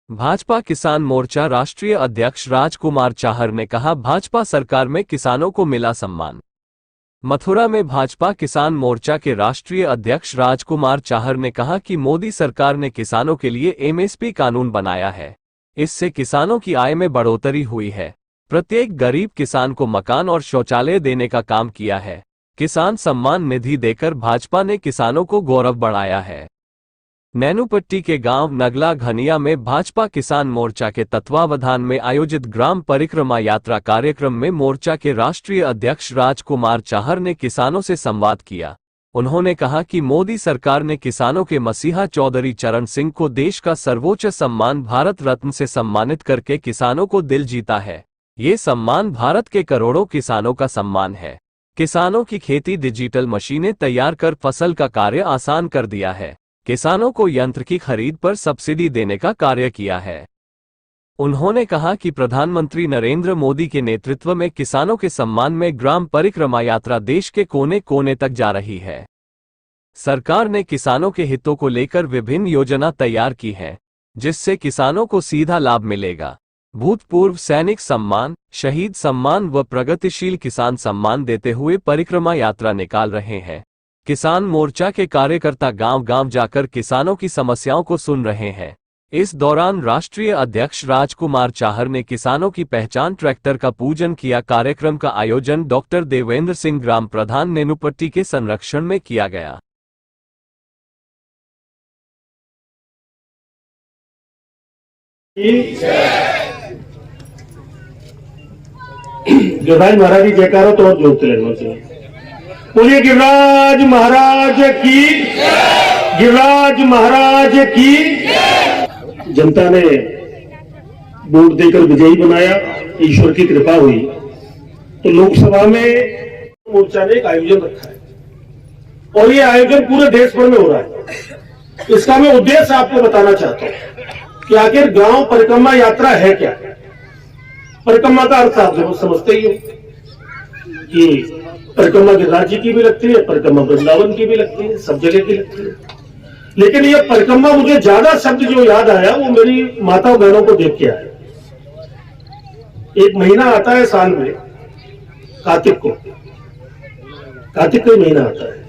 भाजपा किसान मोर्चा राष्ट्रीय अध्यक्ष राजकुमार चाहर ने कहा, भाजपा सरकार में किसानों को मिला सम्मान। मथुरा में भाजपा किसान मोर्चा के राष्ट्रीय अध्यक्ष राजकुमार चाहर ने कहा कि मोदी सरकार ने किसानों के लिए एमएसपी कानून बनाया है। इससे किसानों की आय में बढ़ोतरी हुई है। प्रत्येक गरीब किसान को मकान और शौचालय देने का काम किया है। किसान सम्मान निधि देकर भाजपा ने किसानों को गौरव बढ़ाया है। नैनूपट्टी के गांव नगला घनिया में भाजपा किसान मोर्चा के तत्वावधान में आयोजित ग्राम परिक्रमा यात्रा कार्यक्रम में मोर्चा के राष्ट्रीय अध्यक्ष राजकुमार चाहर ने किसानों से संवाद किया। उन्होंने कहा कि मोदी सरकार ने किसानों के मसीहा चौधरी चरण सिंह को देश का सर्वोच्च सम्मान भारत रत्न से सम्मानित करके किसानों को दिल जीता है। ये सम्मान भारत के करोड़ों किसानों का सम्मान है। किसानों की खेती डिजिटल मशीनें तैयार कर फसल का कार्य आसान कर दिया है। किसानों को यंत्र की खरीद पर सब्सिडी देने का कार्य किया है। उन्होंने कहा कि प्रधानमंत्री नरेंद्र मोदी के नेतृत्व में किसानों के सम्मान में ग्राम परिक्रमा यात्रा देश के कोने कोने तक जा रही है। सरकार ने किसानों के हितों को लेकर विभिन्न योजना तैयार की है, जिससे किसानों को सीधा लाभ मिलेगा। भूतपूर्व सैनिक सम्मान, शहीद सम्मान व प्रगतिशील किसान सम्मान देते हुए परिक्रमा यात्रा निकाल रहे हैं। किसान मोर्चा के कार्यकर्ता गांव-गांव जाकर किसानों की समस्याओं को सुन रहे हैं। इस दौरान राष्ट्रीय अध्यक्ष राजकुमार चाहर ने किसानों की पहचान ट्रैक्टर का पूजन किया। कार्यक्रम का आयोजन डॉक्टर देवेंद्र सिंह ग्राम प्रधान नैनूपट्टी के संरक्षण में किया गया। गिरिराज महाराज की जयकारो तो और जोर से लगना चाहिए। बोलिए गिरिराज महाराज की, गिरिराज महाराज की। जनता ने वोट देकर विजयी बनाया, ईश्वर की कृपा हुई तो लोकसभा में मोर्चा ने एक आयोजन रखा है और ये आयोजन पूरे देश भर में हो रहा है। इसका मैं उद्देश्य आपको बताना चाहता हूं कि आखिर गांव परिक्रमा यात्रा है क्या। परिक्रमा का अर्थ आप जरूर समझते ही हो कि परिक्रमा गिरिराज जी की भी लगती है, परिक्रमा वृंदावन की भी लगती है, सब जगह की लगती है। लेकिन ये परिक्रमा मुझे ज्यादा शब्द जो याद आया वो मेरी माता बहनों को देख के आया। एक महीना आता है साल में, कार्तिक को, कार्तिक का महीना आता है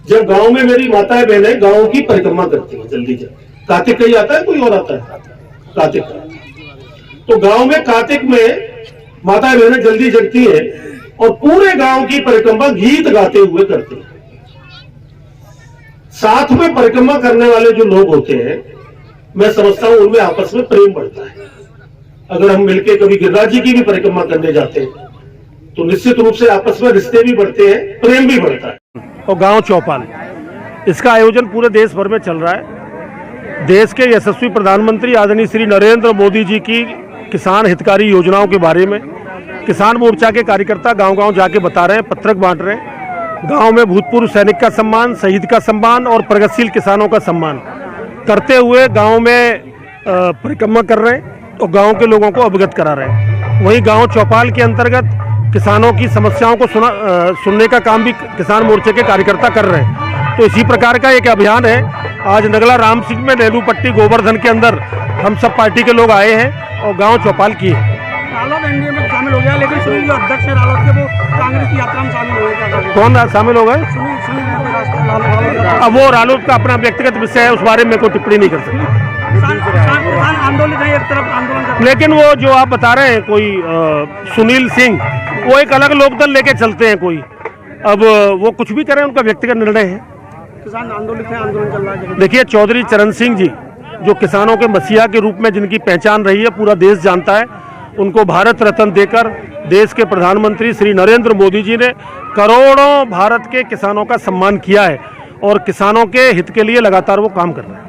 जब गांव में मेरी माताएं बहनें गांव की परिक्रमा करती है। जल्दी जल्दी कार्तिक का ही आता है, कोई और आता है कार्तिक का। तो गांव में कार्तिक में माताएं बहनें जल्दी जगती है और पूरे गांव की परिक्रमा गीत गाते हुए करते हैं। साथ में परिक्रमा करने वाले जो लोग होते हैं, मैं समझता हूं उनमें आपस में प्रेम बढ़ता है। अगर हम मिलकर कभी गिरिराज जी की भी परिक्रमा करने जाते हैं तो निश्चित रूप से आपस में रिश्ते भी बढ़ते हैं, प्रेम भी बढ़ता है। और गांव चौपाल, इसका आयोजन पूरे देश भर में चल रहा है। देश के यशस्वी प्रधानमंत्री आदरणीय श्री नरेंद्र मोदी जी की किसान हितकारी योजनाओं के बारे में किसान मोर्चा के कार्यकर्ता गांव-गांव जाके बता रहे हैं, पत्रक बांट रहे हैं। गांव में भूतपूर्व सैनिक का सम्मान, शहीद का सम्मान और प्रगतिशील किसानों का सम्मान करते हुए गांव में परिक्रमा कर रहे हैं और गांव के लोगों को अवगत करा रहे हैं। वहीं गांव चौपाल के अंतर्गत किसानों की समस्याओं को सुनने का काम भी किसान मोर्चे के कार्यकर्ता कर रहे हैं। तो इसी प्रकार का एक अभियान है। आज नगला राम सिंह में नैनूपट्टी गोवर्धन के अंदर हम सब पार्टी के लोग आए हैं और गाँव चौपाल किए हैं। रालोद एनडीए में शामिल हो गया, लेकिन सुनील जो अध्यक्ष है रालोद के, वो कांग्रेस की यात्रा में शामिल हो गए। कौन शामिल हो गए? सुनील। अब वो रालोद का अपना व्यक्तिगत विषय है, उस बारे में कोई टिप्पणी नहीं कर सकते। किसान आंदोलन है, एक तरफ आंदोलन, लेकिन वो जो आप बता रहे हैं कोई सुनील सिंह, वो एक अलग लोकदल लेके चलते हैं कोई। अब वो कुछ भी करें, उनका व्यक्तिगत निर्णय है। किसान आंदोलन है, आंदोलन चल रहा है। देखिए, चौधरी चरण सिंह जी जो किसानों के मसीहा के रूप में जिनकी पहचान रही है, पूरा देश जानता है। उनको भारत रत्न देकर देश के प्रधानमंत्री श्री नरेंद्र मोदी जी ने करोड़ों भारत के किसानों का सम्मान किया है और किसानों के हित के लिए लगातार वो काम कर रहे हैं।